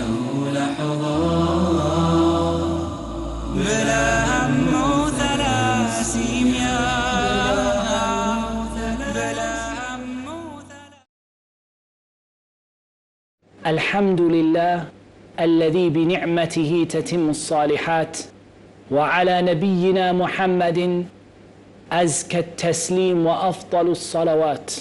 له لحظات بلا هم وثلاسيميا الحمد لله الذي بنعمته تتم الصالحات وعلى نبينا محمد أزكى التسليم وأفضل الصلوات.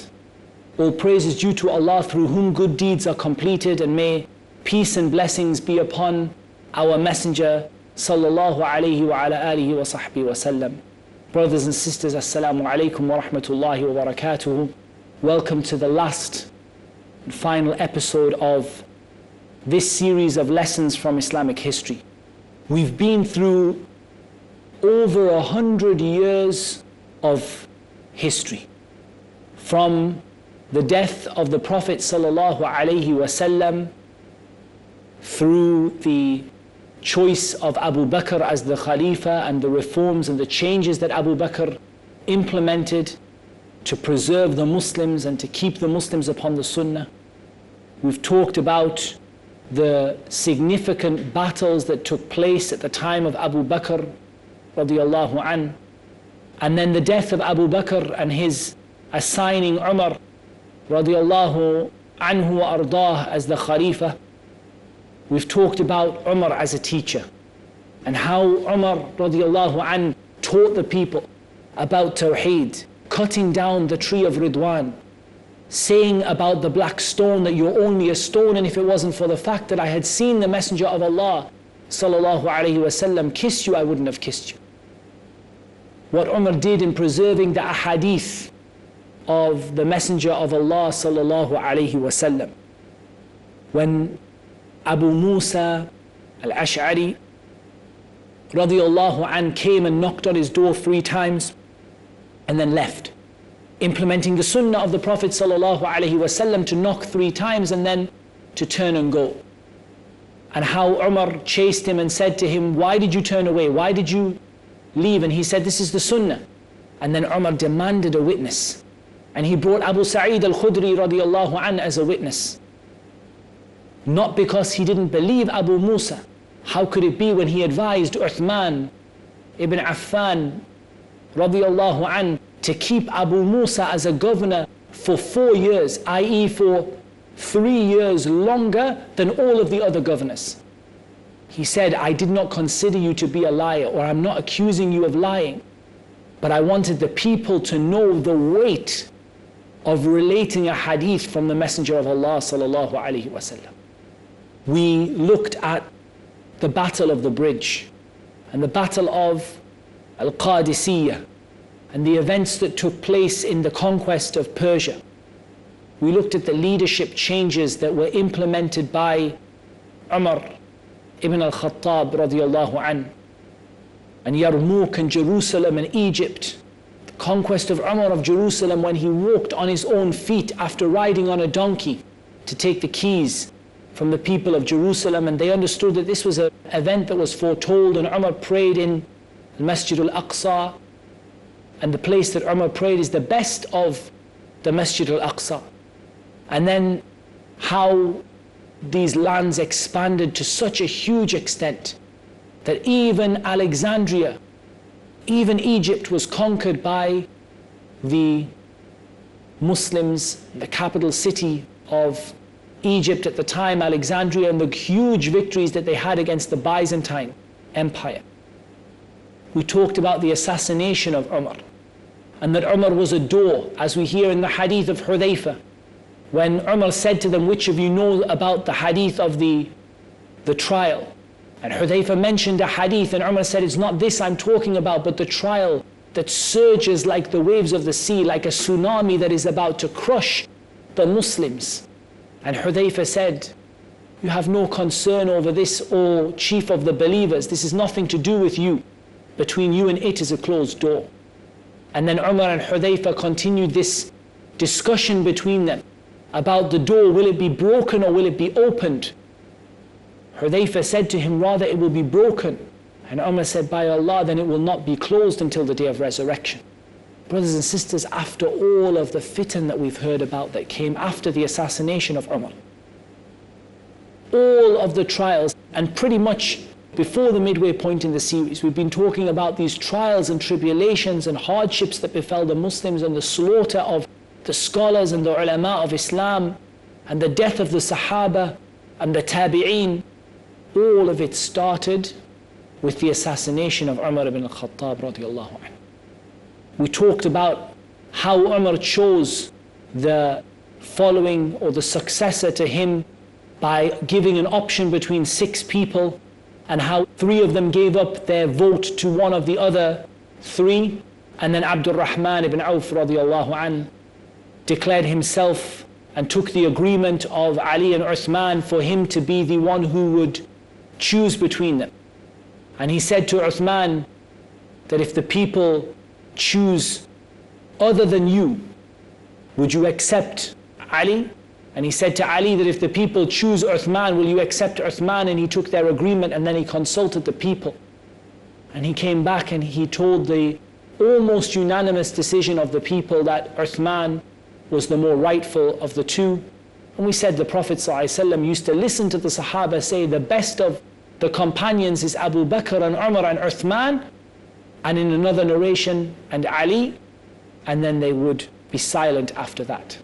All praise is due to Allah, through whom good deeds are completed, and may peace and blessings be upon our messenger sallallahu alayhi wa ala alihi wa sahbihi wa sallam. Brothers and sisters, assalamu alaikum wa rahmatullahi wa barakatuhu. Welcome to the last and final episode of this series of lessons from Islamic history. We've been through over 100 years of history, from the death of the Prophet sallallahu alaihi wasallam, through the choice of Abu Bakr as the Khalifa and the reforms and the changes that Abu Bakr implemented to preserve the Muslims and to keep the Muslims upon the Sunnah. We've talked about the significant battles that took place at the time of Abu Bakr radiyallahu an, and then the death of Abu Bakr and his assigning Umar radiyallahu anhu wa ardah as the Khalifa. We've talked about Umar as a teacher and how Umar radiyallahu an taught the people about Tawheed, cutting down the tree of Ridwan, saying about the black stone that you're only a stone, and if it wasn't for the fact that I had seen the Messenger of Allah sallallahu alayhi wasallam kiss you, I wouldn't have kissed you. What Umar did in preserving the ahadith of the Messenger of Allah sallallahu alayhi wasallam. When Abu Musa al-Ash'ari radiyallahu an came and knocked on his door 3 times and then left, implementing the sunnah of the Prophet sallallahu alaihi wasallam to knock 3 times and then to turn and go. And how Umar chased him and said to him, why did you turn away? Why did you leave? And he said, this is the sunnah. And then Umar demanded a witness. And he brought Abu Sa'id al-Khudri radiyallahu an as a witness. Not because he didn't believe Abu Musa. How could it be when he advised Uthman ibn Affan radiyallahu an to keep Abu Musa as a governor for 4 years, i.e. for 3 years longer than all of the other governors. He said, I did not consider you to be a liar, or I'm not accusing you of lying, but I wanted the people to know the weight of relating a hadith from the Messenger of Allah sallallahu alaihi wasallam. We looked at the Battle of the Bridge and the Battle of Al-Qadisiyah and the events that took place in the conquest of Persia. We looked at the leadership changes that were implemented by Umar ibn al-Khattab radiyallahu an, and Yarmouk and Jerusalem and Egypt. The conquest of Umar of Jerusalem, when he walked on his own feet after riding on a donkey to take the keys from the people of Jerusalem, and they understood that this was an event that was foretold, and Umar prayed in Masjid al-Aqsa, and the place that Umar prayed is the best of the Masjid al-Aqsa. And then how these lands expanded to such a huge extent that even Alexandria, even Egypt was conquered by the Muslims. The capital city of Egypt at the time, Alexandria, and the huge victories that they had against the Byzantine Empire. We talked about the assassination of Umar, and that Umar was a door, as we hear in the hadith of Hudayfa, when Umar said to them, which of you know about the hadith of the trial? And Hudayfa mentioned a hadith, and Umar said, it's not this I'm talking about, but the trial that surges like the waves of the sea, like a tsunami that is about to crush the Muslims. And Hudayfa said, you have no concern over this, O chief of the believers. This is nothing to do with you. Between you and it is a closed door. And then Umar and Hudayfa continued this discussion between them about the door. Will it be broken or will it be opened? Hudayfa said to him, rather it will be broken. And Umar said, by Allah, then it will not be closed until the day of resurrection. Brothers and sisters, after all of the fitan that we've heard about that came after the assassination of Umar, all of the trials, and pretty much before the midway point in the series, we've been talking about these trials and tribulations and hardships that befell the Muslims, and the slaughter of the scholars and the ulama of Islam, and the death of the Sahaba and the Tabi'een. All of it started with the assassination of Umar ibn al-Khattab radiallahu anhu. We talked about how Umar chose the following or the successor to him by giving an option between 6 people, and how 3 of them gave up their vote to one of the other 3, and then Abdul Rahman ibn Auf radiallahu anhu declared himself and took the agreement of Ali and Uthman for him to be the one who would choose between them. And he said to Uthman that if the people choose other than you, would you accept Ali? And he said to Ali that if the people choose Uthman, will you accept Uthman? And he took their agreement, and then he consulted the people. And he came back and he told the almost unanimous decision of the people that Uthman was the more rightful of the 2. And we said the Prophet ﷺ used to listen to the Sahaba say the best of the companions is Abu Bakr and Umar and Uthman, and in another narration, and Ali, and then they would be silent after that.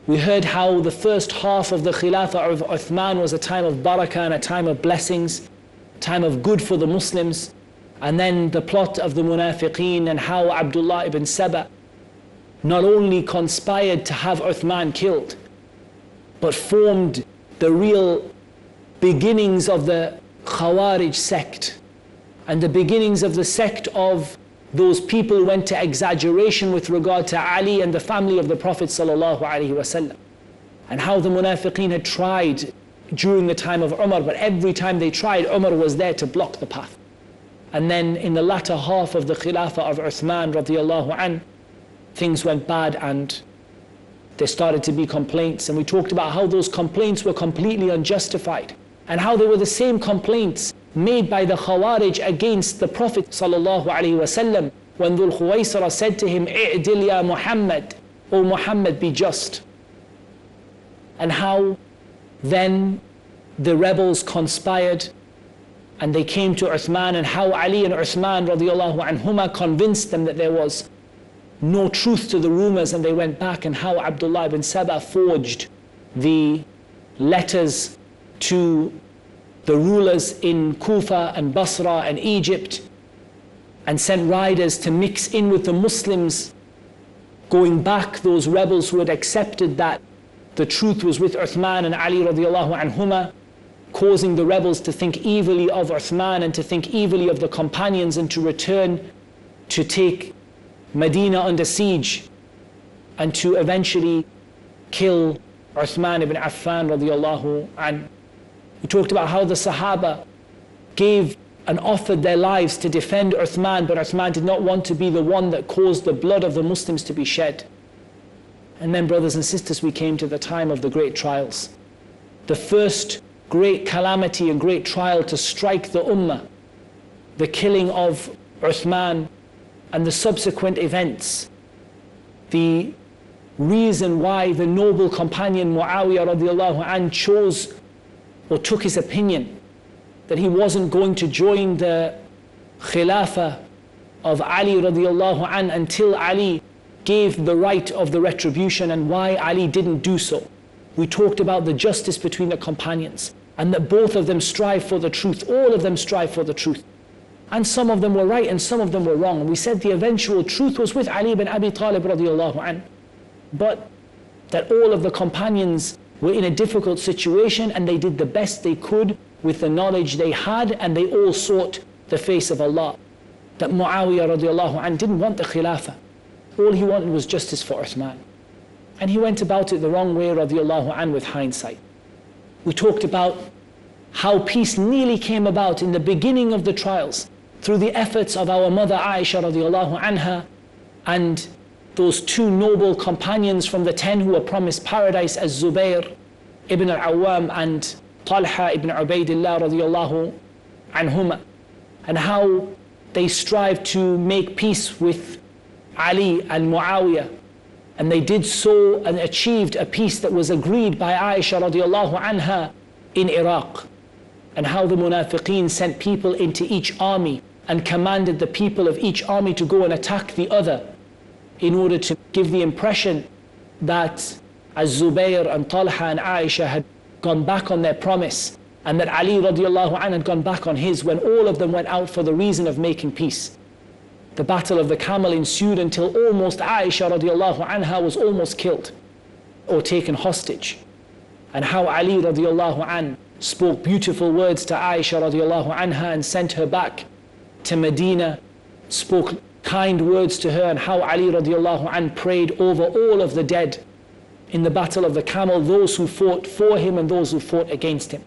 We heard how the first half of the Khilafah of Uthman was a time of barakah and a time of blessings, a time of good for the Muslims, and then the plot of the munafiqeen, and how Abdullah ibn Saba not only conspired to have Uthman killed, but formed the real beginnings of the Khawarij sect, and the beginnings of the sect of those people who went to exaggeration with regard to Ali and the family of the Prophet sallallahu alaihi wasallam, and how the munafiqeen had tried during the time of Umar, but every time they tried, Umar was there to block the path. And then in the latter half of the Khilafah of Uthman radiallahu anhu, things went bad and there started to be complaints, and we talked about how those complaints were completely unjustified, and how they were the same complaints made by the Khawarij against the Prophet sallallahu alaihi wasallam when Dhul Khuwaisara said to him, "I'dil ya Muhammad, O Muhammad, be just." And how then the rebels conspired and they came to Uthman, and how Ali and Uthman radiallahu anhuma convinced them that there was no truth to the rumors, and they went back, and how Abdullah ibn Saba forged the letters to the rulers in Kufa and Basra and Egypt, and sent riders to mix in with the Muslims, going back those rebels who had accepted that the truth was with Uthman and Ali radiallahu anhuma, causing the rebels to think evilly of Uthman and to think evilly of the companions, and to return to take Medina under siege, and to eventually kill Uthman ibn Affan radiallahu anhu. We talked about how the Sahaba gave and offered their lives to defend Uthman, but Uthman did not want to be the one that caused the blood of the Muslims to be shed. And then, brothers and sisters, we came to the time of the great trials. The first great calamity and great trial to strike the Ummah, the killing of Uthman and the subsequent events. The reason why the noble companion Muawiyah radiallahu anh chose or took his opinion that he wasn't going to join the Khilafah of Ali radiallahu anh until Ali gave the right of the retribution, and why Ali didn't do so. We talked about the justice between the companions, and that both of them strive for the truth. All of them strive for the truth. And some of them were right and some of them were wrong. And we said the eventual truth was with Ali ibn Abi Talib radiallahu anh. But that all of the companions were in a difficult situation, and they did the best they could with the knowledge they had, and they all sought the face of Allah. That Muawiyah radiallahu anh didn't want the Khilafah. All he wanted was justice for Uthman. And he went about it the wrong way radiallahu anh with hindsight. We talked about how peace nearly came about in the beginning of the trials through the efforts of our mother Aisha radiallahu anha and those 2 noble companions from the 10 who were promised paradise, as Zubair ibn al-Awwam and Talha ibn Ubaidillah radiallahu anhuma, and how they strived to make peace with Ali and Muawiyah, and they did so and achieved a peace that was agreed by Aisha radiallahu anha in Iraq, and how the munafiqeen sent people into each army and commanded the people of each army to go and attack the other in order to give the impression that Az-Zubayr and Talha and Aisha had gone back on their promise, and that Ali radiallahu anhu had gone back on his, when all of them went out for the reason of making peace. The battle of the camel ensued until almost Aisha radiallahu anha was almost killed or taken hostage. And how Ali radiallahu anhu spoke beautiful words to Aisha radiallahu anha and sent her back to Medina, spoke kind words to her, and how Ali radiallahu anhu prayed over all of the dead in the battle of the camel, those who fought for him and those who fought against him.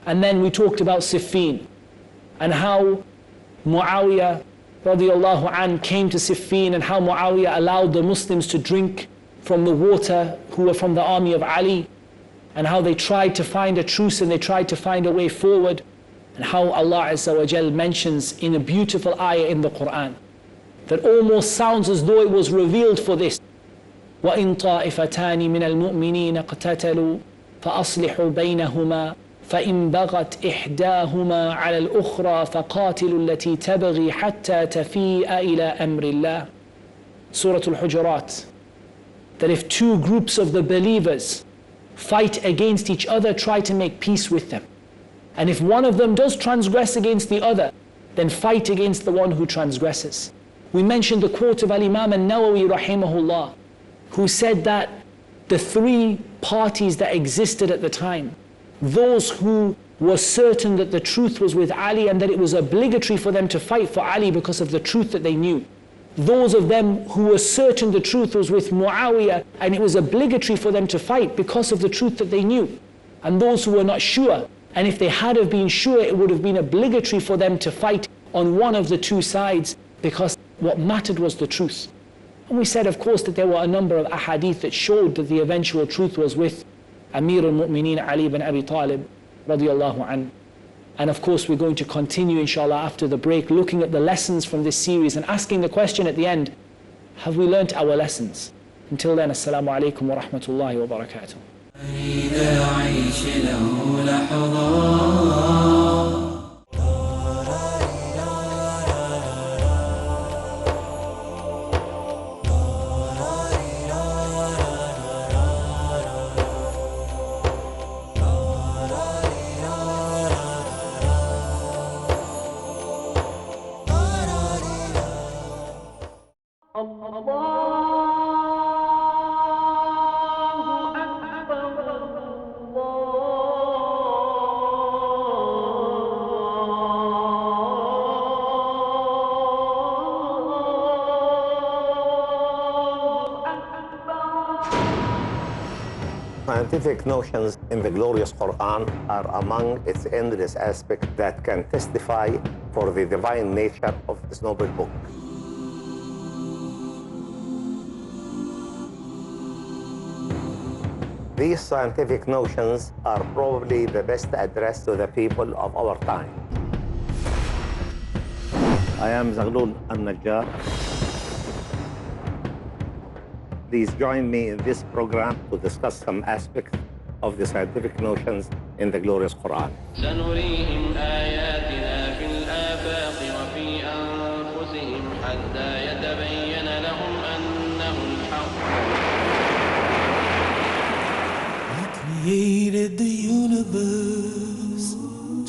And then we talked about Siffin, and how Muawiyah radiallahu anhu came to Siffin, and how Muawiyah allowed the Muslims to drink from the water who were from the army of Ali, and how they tried to find a truce and they tried to find a way forward, and how Allah Azza wa Jal mentions in a beautiful ayah in the Quran that almost sounds as though it was revealed for this. وَإِن طَائِفَتَانِ مِنَ الْمُؤْمِنِينَ اقْتَتَلُوا فَأَصْلِحُوا بَيْنَهُمَا فَإِن بَغَتْ إِحْدَاهُمَا عَلَى الْأُخْرَى فَقَاتِلُوا الَّتِي تَبْغِي حَتَّى تَفِيءَ إِلَى أَمْرِ اللَّهِ. Surah Al-Hujurat. That if two groups of the believers fight against each other, try to make peace with them. And if one of them does transgress against the other, then fight against the one who transgresses. We mentioned the quote of Al-Imam An-Nawawi rahimahullah, who said that the three parties that existed at the time, those who were certain that the truth was with Ali and that it was obligatory for them to fight for Ali because of the truth that they knew. Those of them who were certain the truth was with Muawiyah and it was obligatory for them to fight because of the truth that they knew. And those who were not sure, and if they had have been sure, it would have been obligatory for them to fight on one of the two sides, because what mattered was the truth. And we said, of course, that there were a number of ahadith that showed that the eventual truth was with Amir al-Mu'mineen Ali ibn Abi Talib radiallahu anhu. And of course, we're going to continue, inshallah, after the break, looking at the lessons from this series and asking the question at the end, have we learnt our lessons? Until then, assalamu alaikum wa rahmatullahi wa barakatuh. Scientific notions in the glorious Quran are among its endless aspects that can testify for the divine nature of this noble book. These scientific notions are probably the best addressed to the people of our time. I am Zaghlul al-Najjar. Please join me in this program to discuss some aspects of the scientific notions in the glorious Quran. سنريهم آياتنا في الآفاق وفي أنفسهم حتى يتبين لهم أنه الحق. He created the universe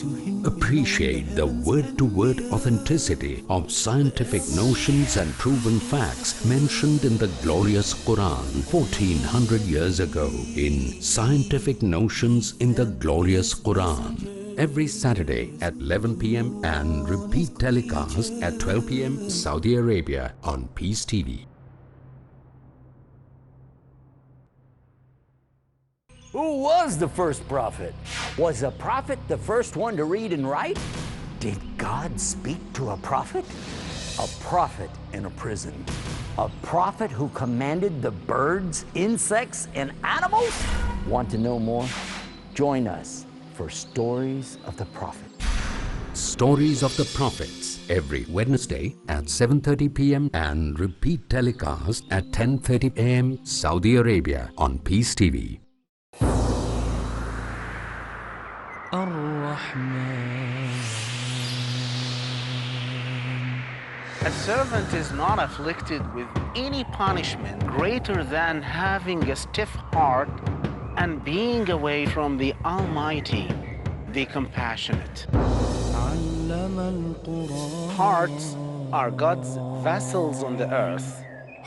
to him. Appreciate the word-to-word authenticity of scientific notions and proven facts mentioned in the glorious Quran 1400 years ago in Scientific Notions in the Glorious Quran. Every Saturday at 11 p.m. and repeat telecast at 12 p.m. Saudi Arabia on Peace TV. Who was the first prophet? Was a prophet the first one to read and write? Did God speak to a prophet? A prophet in a prison. A prophet who commanded the birds, insects, and animals? Want to know more? Join us for Stories of the Prophet. Stories of the Prophets every Wednesday at 7:30 p.m. and repeat telecast at 10:30 a.m. Saudi Arabia on Peace TV. A servant is not afflicted with any punishment greater than having a stiff heart and being away from the Almighty, the Compassionate. Hearts are God's vessels on the earth.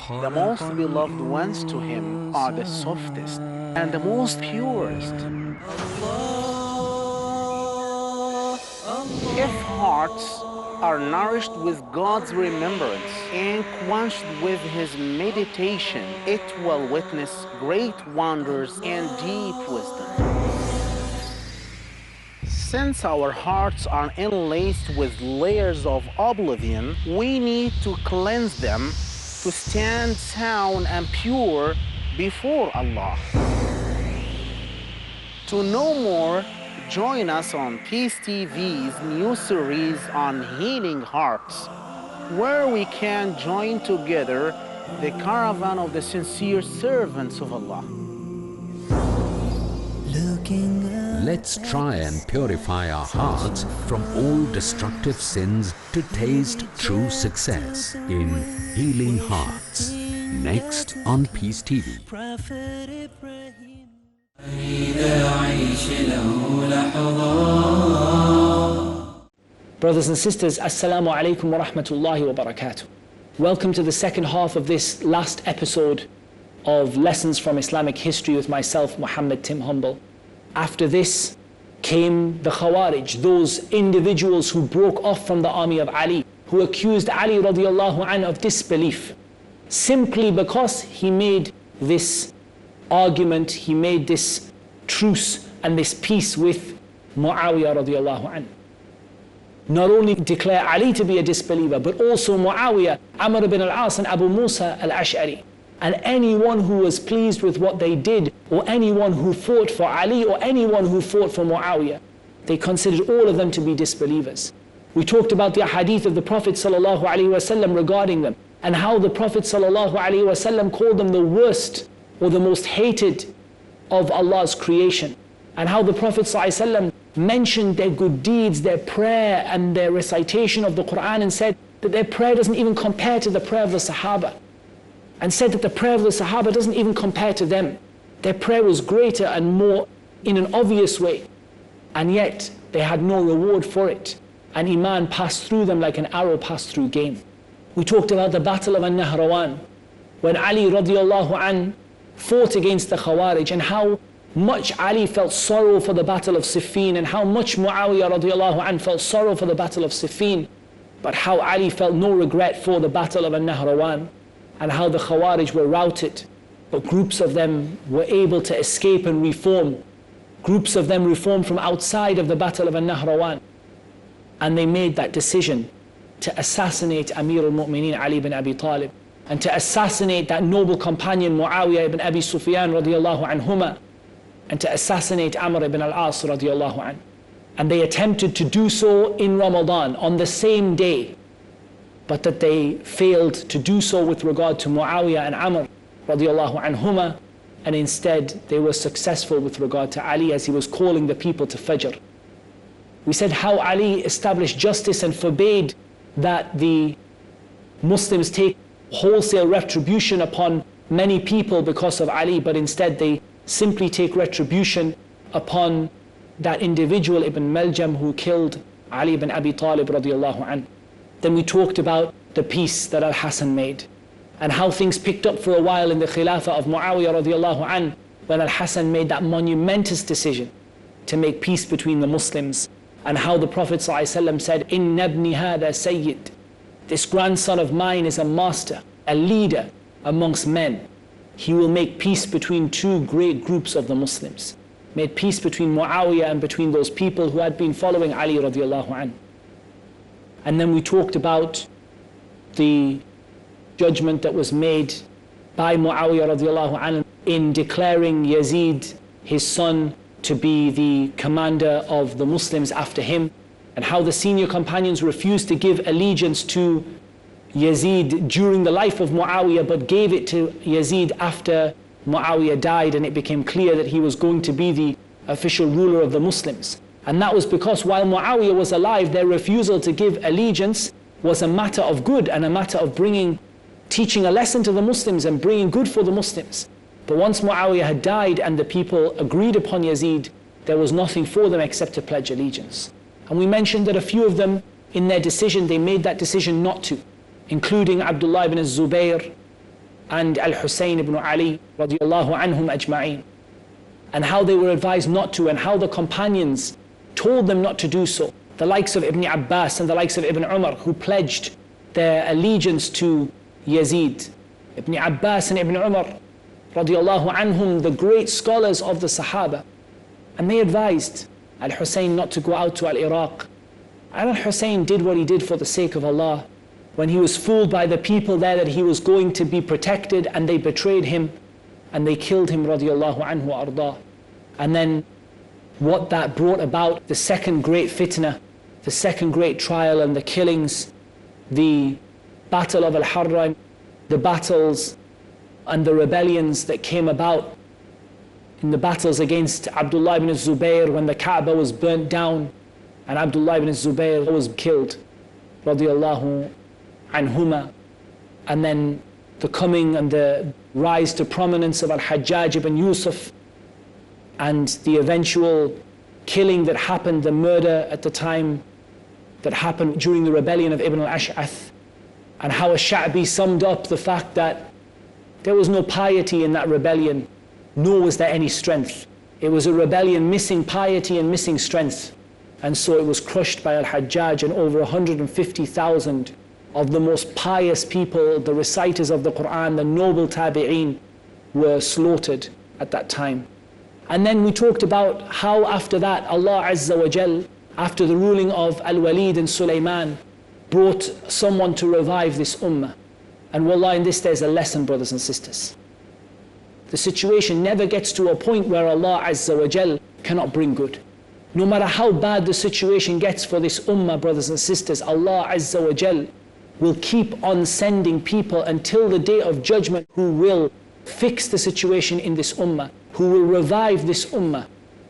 The most beloved ones to Him are the softest and the most purest. If hearts are nourished with God's remembrance and quenched with His meditation, it will witness great wonders and deep wisdom. Since our hearts are enlaced with layers of oblivion, we need to cleanse them to stand sound and pure before Allah. To know more, join us on Peace TV's new series on healing hearts, where we can join together the caravan of the sincere servants of Allah. Let's try and purify our hearts from all destructive sins to taste true success in Healing Hearts. Next on Peace TV. Brothers and sisters, Assalamu alaikum wa rahmatullahi wa barakatuh. Welcome to the second half of this last episode of Lessons from Islamic History with myself, Muhammed Tim Humble. After this came the Khawarij, those individuals who broke off from the army of Ali, who accused Ali radiallahu anhu of disbelief, simply because he made this argument, he made this truce and this peace with Muawiyah radiallahu anhu. Not only declare Ali to be a disbeliever, but also Muawiyah, Amr ibn al-As and Abu Musa al-Ash'ari. And anyone who was pleased with what they did, or anyone who fought for Ali, or anyone who fought for Muawiyah, they considered all of them to be disbelievers. We talked about the hadith of the Prophet ﷺ regarding them, and how the Prophet ﷺ called them the worst or the most hated of Allah's creation, and how the Prophet ﷺ mentioned their good deeds, their prayer and their recitation of the Quran, and said that their prayer doesn't even compare to the prayer of the Sahaba, and said that the prayer of the Sahaba doesn't even compare to them. Their prayer was greater and more in an obvious way, and yet they had no reward for it, and Iman passed through them like an arrow passed through game. We talked about the battle of An-Nahrawan, when Ali radiallahu anhu fought against the Khawarij, and how much Ali felt sorrow for the battle of Siffin, and how much Muawiyah radiallahu anhu felt sorrow for the battle of Siffin, but how Ali felt no regret for the battle of An-Nahrawan, and how the Khawarij were routed, but groups of them were able to escape and reform. Groups of them reformed from outside of the battle of An-Nahrawan, and they made that decision to assassinate Amir al-Mu'mineen Ali ibn Abi Talib, and to assassinate that noble companion Muawiyah ibn Abi Sufyan radiallahu anhuma, and to assassinate Amr ibn al-As radiallahu anh. And they attempted to do so in Ramadan on the same day, but that they failed to do so with regard to Muawiyah and Amr radiallahu anhuma, and instead they were successful with regard to Ali as he was calling the people to Fajr. We said how Ali established justice and forbade that the Muslims take wholesale retribution upon many people because of Ali, but instead they simply take retribution upon that individual Ibn Maljam who killed Ali ibn Abi Talib radiallahu anhu. Then we talked about the peace that Al-Hasan made, and how things picked up for a while in the Khilafah of Muawiyah radiallahu anhu, when Al-Hasan made that monumentous decision to make peace between the Muslims, and how the Prophet ﷺ said, "Inna ibni hada sayyid," this grandson of mine is a master, a leader amongst men. He will make peace between two great groups of the Muslims. Made peace between Muawiyah and between those people who had been following Ali radiallahu anhu. And then we talked about the judgment that was made by Muawiyah radiallahu anhu in declaring Yazid, his son, to be the commander of the Muslims after him, and how the senior companions refused to give allegiance to Yazid during the life of Muawiyah, but gave it to Yazid after Muawiyah died, and it became clear that he was going to be the official ruler of the Muslims. And that was because while Muawiyah was alive, their refusal to give allegiance was a matter of good and a matter of teaching a lesson to the Muslims and bringing good for the Muslims. But once Muawiyah had died and the people agreed upon Yazid, there was nothing for them except to pledge allegiance. And we mentioned that a few of them, in their decision, they made that decision not to, including Abdullah ibn Zubayr and Al-Husayn ibn Ali radiallahu anhum ajma'een, and how they were advised not to, and how the companions told them not to do so. The likes of Ibn Abbas and the likes of Ibn Umar, who pledged their allegiance to Yazid. Ibn Abbas and Ibn Umar radiallahu anhum, the great scholars of the Sahaba, and they advised Al-Husayn not to go out to Al-Iraq. And Al-Husayn did what he did for the sake of Allah. When he was fooled by the people there that he was going to be protected, and they betrayed him and they killed him radiallahu anhu arda. And then what that brought about, the second great fitna, the second great trial and the killings, the battle of Al-Harra, the battles and the rebellions that came about in the battles against Abdullah ibn Zubayr when the Kaaba was burnt down and Abdullah ibn Zubayr was killed radiallahu anhuma. And then the coming and the rise to prominence of Al-Hajjaj ibn Yusuf, and the eventual killing that happened, the murder at the time that happened during the rebellion of Ibn al-Ash'ath, and how Ash-Sha'bi summed up the fact that there was no piety in that rebellion, nor was there any strength. It was a rebellion missing piety and missing strength. And so it was crushed by Al-Hajjaj, and over 150,000 of the most pious people, the reciters of the Quran, the noble tabi'een, were slaughtered at that time. And then we talked about how after that Allah Azza wa Jal, after the ruling of Al-Walid and Sulaiman, brought someone to revive this ummah. And wallah, in this there's a lesson, brothers and sisters. The situation never gets to a point where Allah Azza wa Jal cannot bring good. No matter how bad the situation gets for this ummah, brothers and sisters, Allah Azza wa Jal will keep on sending people until the day of judgment who will fix the situation in this ummah, who will revive this ummah,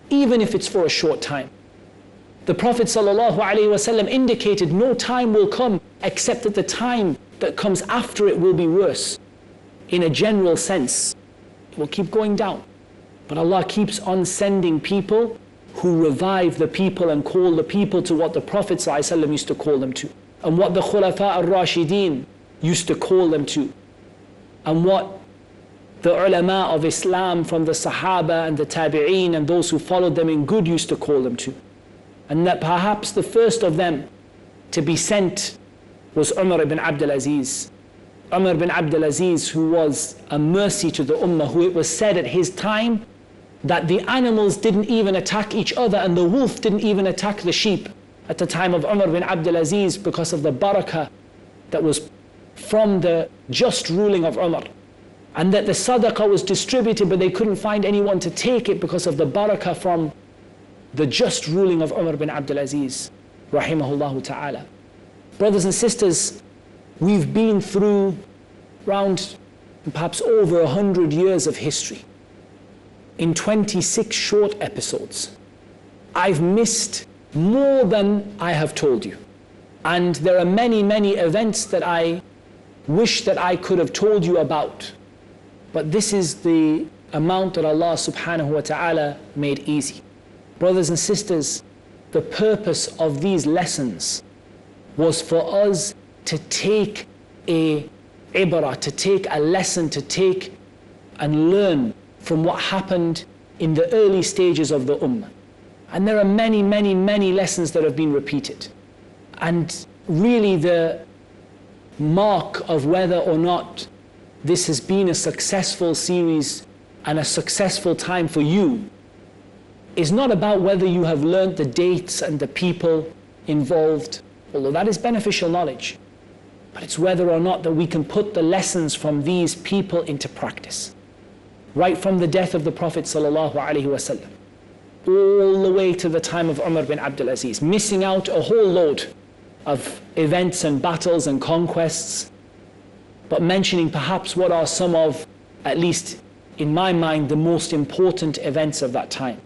even if it's for a short time. The Prophet ﷺ indicated no time will come except that the time that comes after it will be worse. In a general sense, it will keep going down. But Allah keeps on sending people who revive the people and call the people to what the Prophet ﷺ used to call them to, and what the Khulafa al-Rashideen used to call them to, and what the ulama of Islam from the Sahaba and the Tabi'een and those who followed them in good used to call them to. And that perhaps the first of them to be sent was Umar ibn Abdul Aziz. Umar ibn Abdul Aziz, who was a mercy to the ummah, who it was said at his time that the animals didn't even attack each other and the wolf didn't even attack the sheep at the time of Umar ibn Abdul Aziz, because of the barakah that was from the just ruling of Umar. And that the sadaqah was distributed, but they couldn't find anyone to take it because of the barakah from the just ruling of Umar bin Abdul Aziz, rahimahullah ta'ala. Brothers and sisters, we've been through around perhaps over 100 years of history in 26 short episodes. I've missed more than I have told you. And there are many, many events that I wish that I could have told you about. But this is the amount that Allah subhanahu wa ta'ala made easy. Brothers and sisters, the purpose of these lessons was for us to take a ibrah, to take a lesson, to take and learn from what happened in the early stages of the ummah. And there are many, many, many lessons that have been repeated. And really the mark of whether or not this has been a successful series and a successful time for you is not about whether you have learned the dates and the people involved, although that is beneficial knowledge, but it's whether or not that we can put the lessons from these people into practice. Right from the death of the Prophet ﷺ, all the way to the time of Umar bin Abdul Aziz, missing out a whole load of events and battles and conquests, but mentioning perhaps what are some of, at least in my mind, the most important events of that time.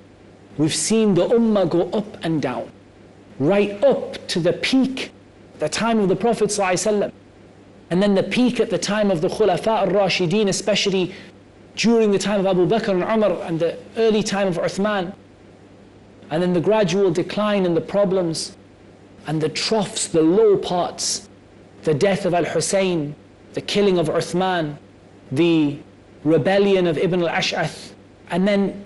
we've seen the ummah go up and down, right up to the peak, the time of the Prophet ﷺ, and then the peak at the time of the Khulafa al-Rashideen, especially during the time of Abu Bakr and Umar and the early time of Uthman, and then the gradual decline and the problems and the troughs, the low parts, the death of Al-Hussein, the killing of Uthman, the rebellion of Ibn al-Ash'ath, and then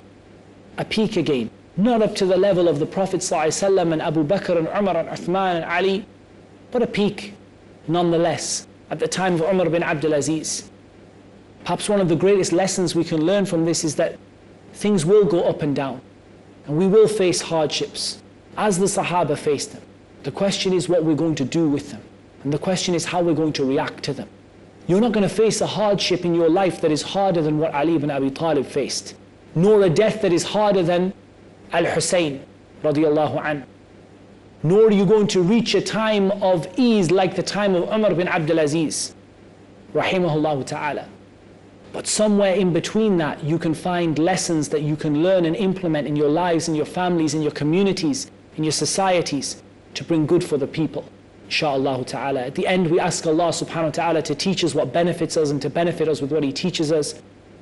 a peak again, not up to the level of the Prophet ﷺ and Abu Bakr and Umar and Uthman and Ali, but a peak nonetheless at the time of Umar bin Abdul Aziz. Perhaps one of the greatest lessons we can learn from this is that things will go up and down, and we will face hardships, as the Sahaba faced them. The question is what we're going to do with them, and the question is how we're going to react to them. You're not going to face a hardship in your life that is harder than what Ali ibn Abi Talib faced, nor a death that is harder than Al-Hussein radiallahu anhu, nor are you going to reach a time of ease like the time of Umar bin Abdul Aziz rahimahullah ta'ala. But somewhere in between that, you can find lessons that you can learn and implement in your lives, in your families, in your communities, in your societies, to bring good for the people, inshaAllah ta'ala. At the end, we ask Allah subhanahu wa ta'ala to teach us what benefits us and to benefit us with what He teaches us,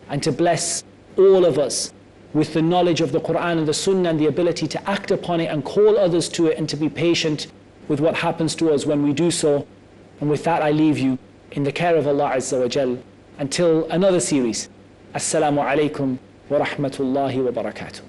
and to bless all of us with the knowledge of the Quran and the Sunnah and the ability to act upon it and call others to it, and to be patient with what happens to us when we do so. And with that, I leave you in the care of Allah Azza wa Jal. Until another series, Assalamu alaikum wa rahmatullahi wa barakatuh.